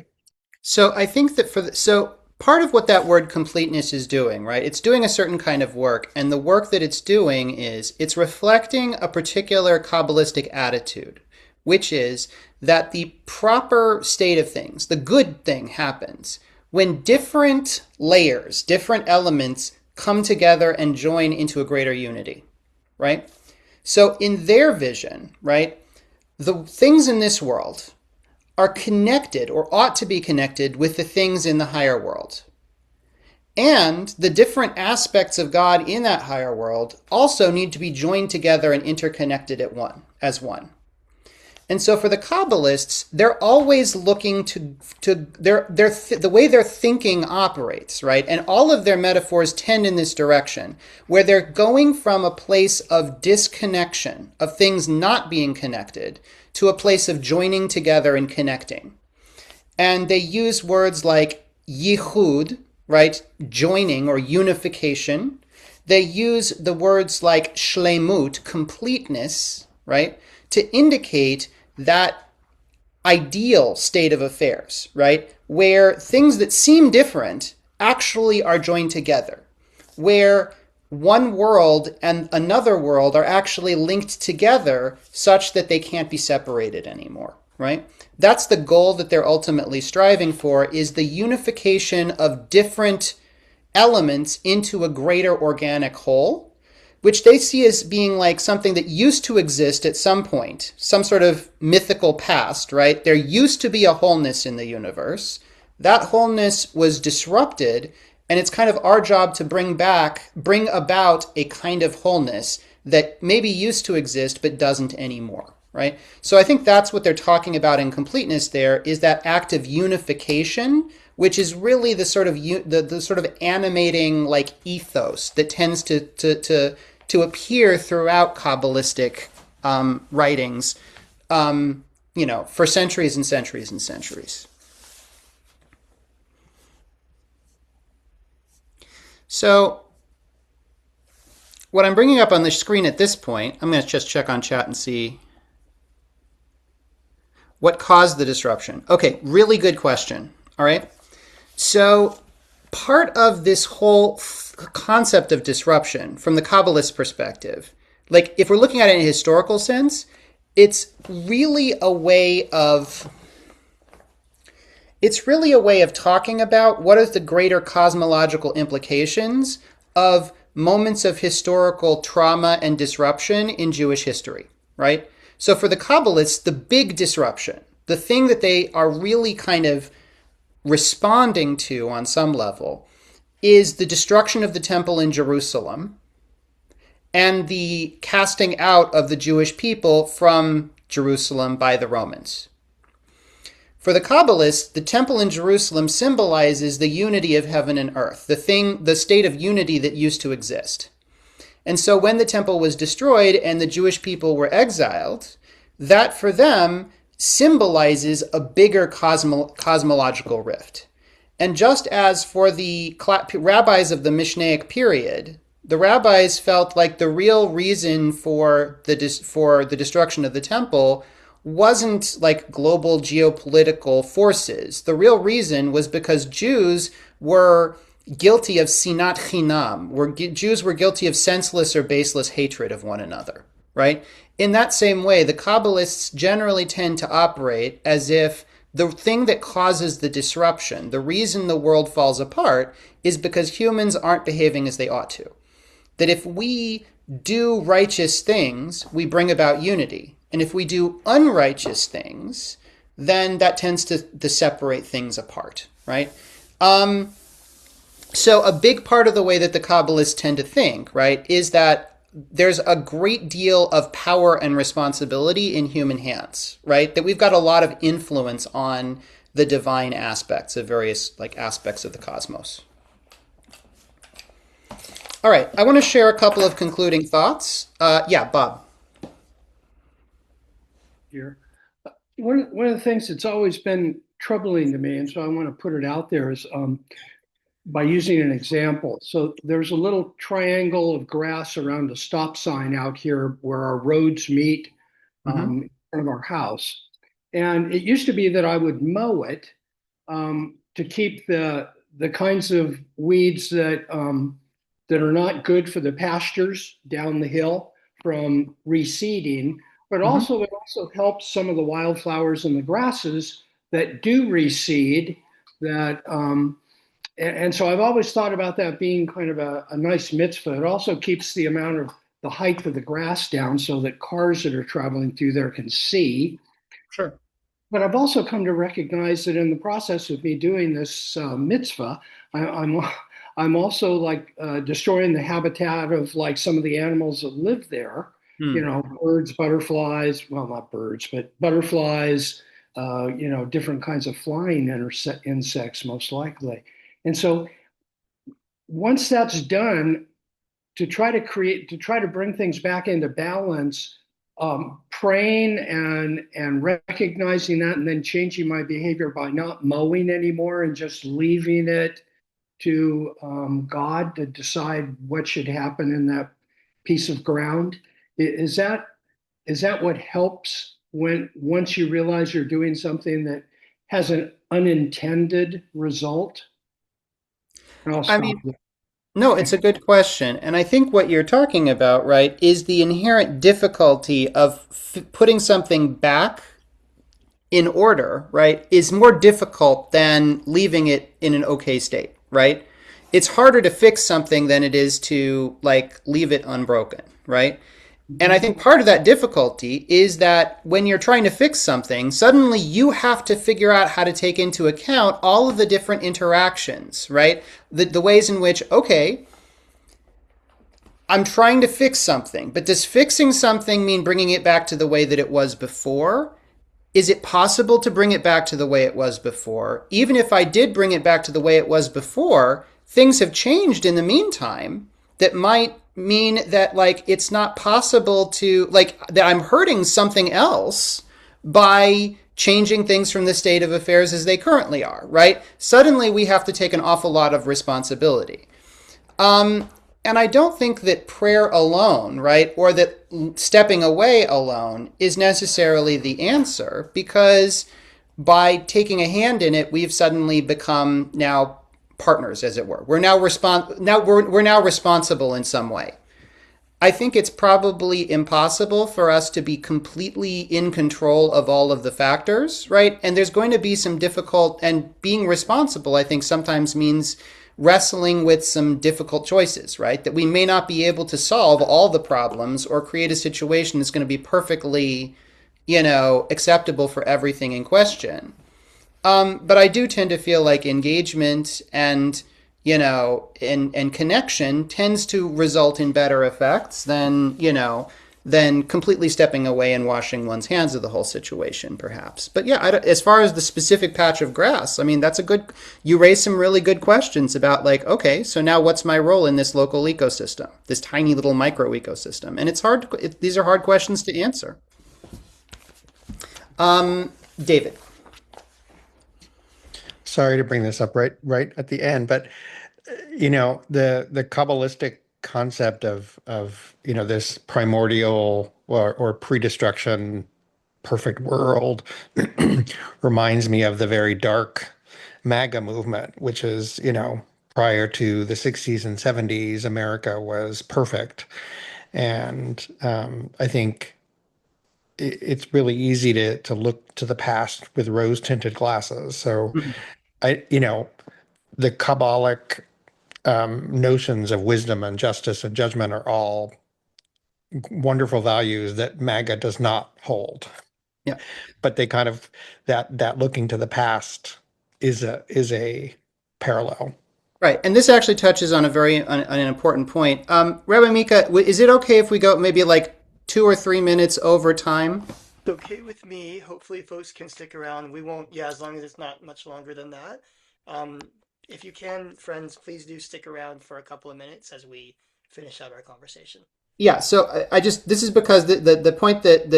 So I think that so part of what that word completeness is doing, right? It's doing a certain kind of work, and the work that it's doing is it's reflecting a particular kabbalistic attitude, which is that the proper state of things, the good thing, happens when different layers, different elements come together and join into a greater unity, right? So in their vision, right, the things in this world are connected or ought to be connected with the things in the higher world. And the different aspects of God in that higher world also need to be joined together and interconnected as one. And so for the Kabbalists, they're always looking to the way their thinking operates, right? And all of their metaphors tend in this direction, where they're going from a place of disconnection, of things not being connected, to a place of joining together and connecting. And they use words like yichud, right? Joining or unification. they use the words like shlemut, completeness, right, to indicate that ideal state of affairs, right, where things that seem different actually are joined together, where one world and another world are actually linked together such that they can't be separated anymore, right? That's the goal that they're ultimately striving for, is the unification of different elements into a greater organic whole, which they see as being like something that used to exist at some point, some sort of mythical past, right? There used to be a wholeness in the universe. That wholeness was disrupted, and it's kind of our job to bring about a kind of wholeness that maybe used to exist but doesn't anymore, right? So I think that's what they're talking about in completeness there, is that act of unification, which is really the sort of the sort of animating like ethos that tends to appear throughout kabbalistic writings, for centuries and centuries and centuries. So what I'm bringing up on the screen at this point, I'm going to just check on chat and see what caused the disruption. Okay, really good question. All right. So part of this whole concept of disruption from the Kabbalist perspective, like if we're looking at it in a historical sense, it's really a way of talking about what are the greater cosmological implications of moments of historical trauma and disruption in Jewish history, right? So for the Kabbalists, the big disruption, the thing that they are really kind of responding to on some level, is the destruction of the temple in Jerusalem and the casting out of the Jewish people from Jerusalem by the Romans. For the Kabbalists, the temple in Jerusalem symbolizes the unity of heaven and earth, the state of unity that used to exist. And so when the temple was destroyed and the Jewish people were exiled, that for them symbolizes a bigger cosmological rift. And just as for the rabbis of the Mishnaic period, the rabbis felt like the real reason for the destruction of the temple wasn't like global geopolitical forces. The real reason was because Jews were guilty of sinat chinam. Jews were guilty of senseless or baseless hatred of one another, right? In that same way, the Kabbalists generally tend to operate as if the thing that causes the disruption, the reason the world falls apart, is because humans aren't behaving as they ought to. That if we do righteous things, we bring about unity. And if we do unrighteous things, then that tends to separate things apart, right? So a big part of the way that the Kabbalists tend to think, right, is that there's a great deal of power and responsibility in human hands, right? That we've got a lot of influence on the divine aspects of various aspects of the cosmos. All right, I want to share a couple of concluding thoughts. Bob. Here, one of the things that's always been troubling to me, and so I want to put it out there, is by using an example. So there's a little triangle of grass around a stop sign out here where our roads meet in front of our house. And it used to be that I would mow it to keep the kinds of weeds that are not good for the pastures down the hill from reseeding, but also it also helps some of the wildflowers and the grasses that do reseed that and so I've always thought about that being kind of a nice mitzvah. It also keeps the amount of the height of the grass down so that cars that are traveling through there can see. Sure. But I've also come to recognize that in the process of me doing this mitzvah, I'm also destroying the habitat of some of the animals that live there. Birds, butterflies, well, not birds, but butterflies, different kinds of flying insects, most likely. And so once that's done, to try to bring things back into balance, praying and recognizing that and then changing my behavior by not mowing anymore and just leaving it to God to decide what should happen in that piece of ground? Is that what helps once you realize you're doing something that has an unintended result? I mean, no, it's a good question. And I think what you're talking about, right, is the inherent difficulty of putting something back in order, right, is more difficult than leaving it in an okay state, right? It's harder to fix something than it is to like leave it unbroken, right? And I think part of that difficulty is that when you're trying to fix something, suddenly you have to figure out how to take into account all of the different interactions, right? The ways in which, okay, I'm trying to fix something, but does fixing something mean bringing it back to the way that it was before? Is it possible to bring it back to the way it was before? Even if I did bring it back to the way it was before, things have changed in the meantime that might mean that like it's not possible to like that I'm hurting something else by changing things from the state of affairs as they currently are, right? Suddenly we have to take an awful lot of responsibility. And I don't think that prayer alone, right, or that stepping away alone is necessarily the answer, because by taking a hand in it, we've suddenly become now partners, as it were. We're now responsible in some way. I think it's probably impossible for us to be completely in control of all of the factors, right? And there's going to be some difficult, and being responsible, I think, sometimes means wrestling with some difficult choices, right? That we may not be able to solve all the problems or create a situation that's going to be perfectly, acceptable for everything in question. But I do tend to feel like engagement and, and connection tends to result in better effects than completely stepping away and washing one's hands of the whole situation, perhaps. But yeah, as far as the specific patch of grass, I mean, you raise some really good questions about like, okay, so now what's my role in this local ecosystem, this tiny little micro ecosystem? And it's hard, these are hard questions to answer. David. Sorry to bring this up right at the end, but the kabbalistic concept of this primordial or pre-destruction perfect world reminds me of the very dark MAGA movement, which is prior to the 60s and 70s, America was perfect. And I think it's really easy to look to the past with rose-tinted glasses. So the Kabbalic notions of wisdom and justice and judgment are all wonderful values that MAGA does not hold. Yeah. But they kind of that looking to the past is a parallel. Right. And this actually touches on an important point. Rabbi Mika, is it okay if we go maybe like 2 or 3 minutes over time? It's okay with me. Hopefully folks can stick around. We won't, as long as it's not much longer than that. If you can, friends, please do stick around for a couple of minutes as we finish out our conversation. Yeah, so this is because the point that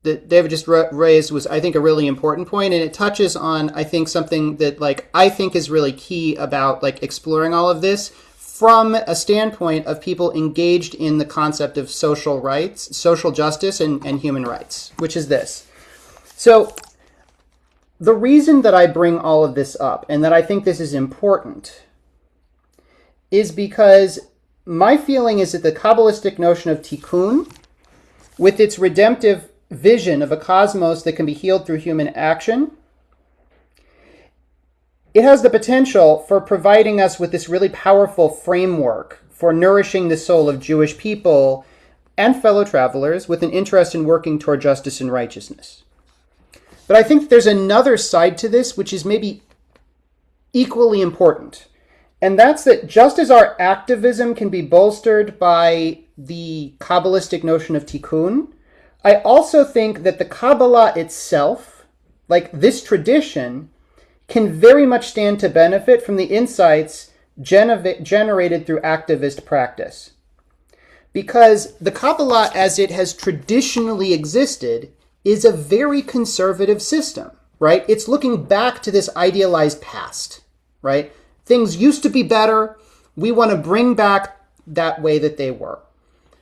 David just raised was, I think, a really important point, and it touches on, I think, something that like I think is really key about like exploring all of this from a standpoint of people engaged in the concept of social rights, social justice, and human rights, which is this. So the reason that I bring all of this up and that I think this is important is because my feeling is that the kabbalistic notion of tikkun, with its redemptive vision of a cosmos that can be healed through human action, it has the potential for providing us with this really powerful framework for nourishing the soul of Jewish people and fellow travelers with an interest in working toward justice and righteousness. But I think there's another side to this which is maybe equally important. And that's that just as our activism can be bolstered by the Kabbalistic notion of tikkun, I also think that the Kabbalah itself, like this tradition, can very much stand to benefit from the insights generated through activist practice. Because the Kabbalah, as it has traditionally existed, is a very conservative system, right? It's looking back to this idealized past, right? things used to be better. We want to bring back that way that they were.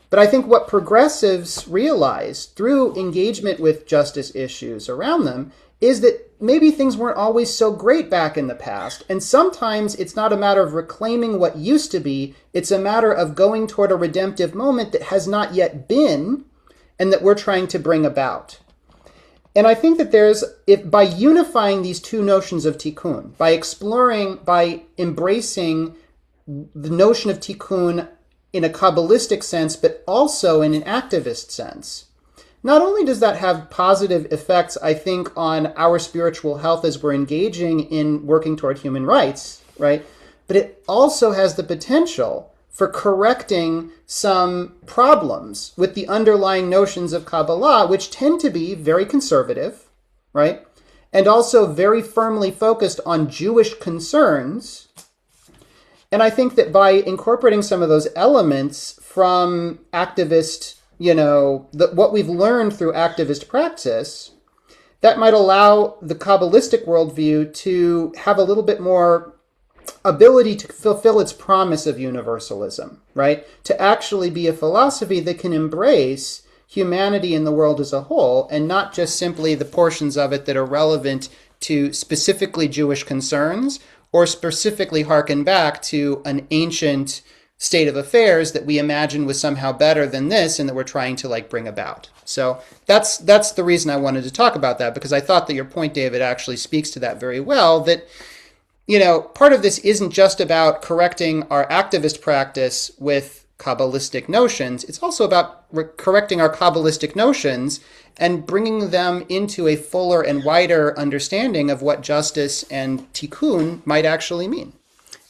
But I think what progressives realize through engagement with justice issues around them is that maybe things weren't always so great back in the past. And sometimes it's not a matter of reclaiming what used to be. It's a matter of going toward a redemptive moment that has not yet been and that we're trying to bring about. And I think that by unifying these two notions of tikkun, by embracing the notion of tikkun in a kabbalistic sense, but also in an activist sense, not only does that have positive effects, I think, on our spiritual health as we're engaging in working toward human rights, right? But it also has the potential for correcting some problems with the underlying notions of Kabbalah, which tend to be very conservative, right? And also very firmly focused on Jewish concerns. And I think that by incorporating some of those elements from activist, what we've learned through activist praxis, that might allow the Kabbalistic worldview to have a little bit more ability to fulfill its promise of universalism, right? To actually be a philosophy that can embrace humanity in the world as a whole, and not just simply the portions of it that are relevant to specifically Jewish concerns, or specifically harken back to an ancient state of affairs that we imagine was somehow better than this and that we're trying to bring about. So that's the reason I wanted to talk about that, because I thought that your point, David, actually speaks to that very well, that part of this isn't just about correcting our activist practice with Kabbalistic notions. It's also about correcting our Kabbalistic notions and bringing them into a fuller and wider understanding of what justice and tikkun might actually mean.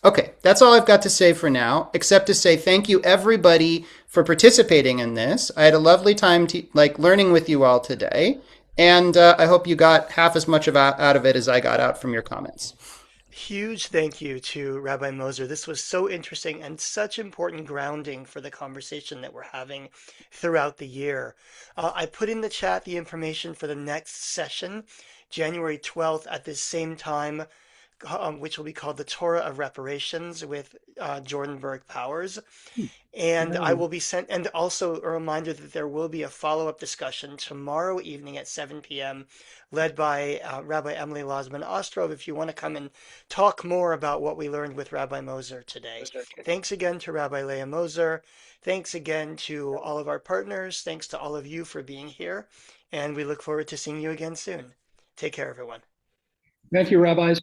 Okay, that's all I've got to say for now, except to say thank you, everybody, for participating in this. I had a lovely time learning with you all today, and I hope you got half as much out of it as I got out from your comments. Huge thank you to Rabbi Moser. This was so interesting and such important grounding for the conversation that we're having throughout the year. I put in the chat the information for the next session, January 12th at the same time, which will be called the Torah of Reparations with Jordan Berg Powers. And I will be sent, and also a reminder that there will be a follow-up discussion tomorrow evening at 7 p.m. led by Rabbi Emily Lozman Ostrov, if you want to come and talk more about what we learned with Rabbi Moser today. Thanks again to Rabbi Leiah Moser. Thanks again to all of our partners. Thanks to all of you for being here. And we look forward to seeing you again soon. Take care, everyone. Thank you, rabbis.